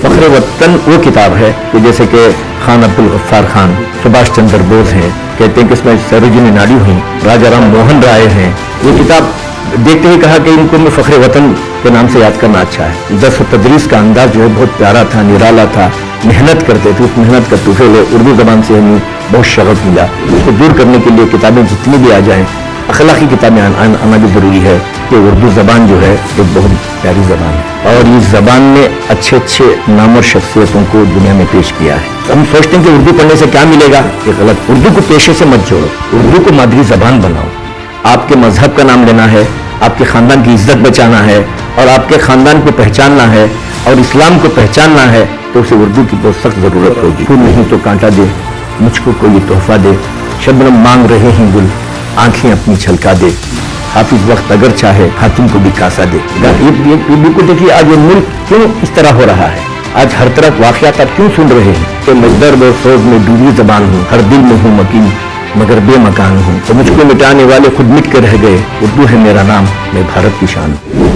फख्र वतन वो किताब है कि जैसे कि खान अब्दुल गफ्फार खान, सुभाष चंद्र बोस हैं, कहते हैं कि इसमें सरोजिनी नायडू हुई, राजा राम मोहन राय हैं। ये किताब देखते ही कहा कि इनको मैं फख्र वतन के नाम से याद करना अच्छा है। दर्स व तदरीस का अंदाज जो है बहुत प्यारा था, निराला था, मेहनत करते थे, उस मेहनत का तोहफे ले उर्दू ज़बान से हमें बहुत शगफ मिला। उसको दूर करने के लिए किताबें जितनी भी आ जाएँ, अखलाकी किताबें आना भी ज़रूरी है कि उर्दू ज़बान जो है एक बहुत प्यारी ज़बान है और इस ज़बान ने अच्छे अच्छे नामवर शख्सियतों को दुनिया में पेश किया है। हम सोचते हैं कि उर्दू पढ़ने से क्या मिलेगा, ये गलत। उर्दू को पेशे से मत जोड़ो, उर्दू को मादरी ज़बान बनाओ। आपके मजहब का नाम लेना है, आपके ख़ानदान की इज्जत बचाना है और आपके ख़ानदान को पहचानना है और इस्लाम को पहचानना है तो उसे उर्दू की बहुत सख्त ज़रूरत होगी। फूल नहीं तो कांटा दे, मुझको कोई तोहफा दे, शबनम मांग रहे हैं गुल, आंखें अपनी छलका दे, हाफिज वक्त अगर चाहे हातिम को भी कासा दे। ये बिल्कुल देखिए आज ये मुल्क क्यों इस तरह हो रहा है, आज हर तरफ वाक़यात आप क्यों सुन रहे हैं कि मैं दर्द और सोज में डूबी ज़बान हूँ, हर दिल में हूँ मकीन मगर बेमकान हूँ, तो मुझको मिटाने वाले खुद मिट के रह गए, उर्दू है मेरा नाम, मैं भारत की शान हूँ।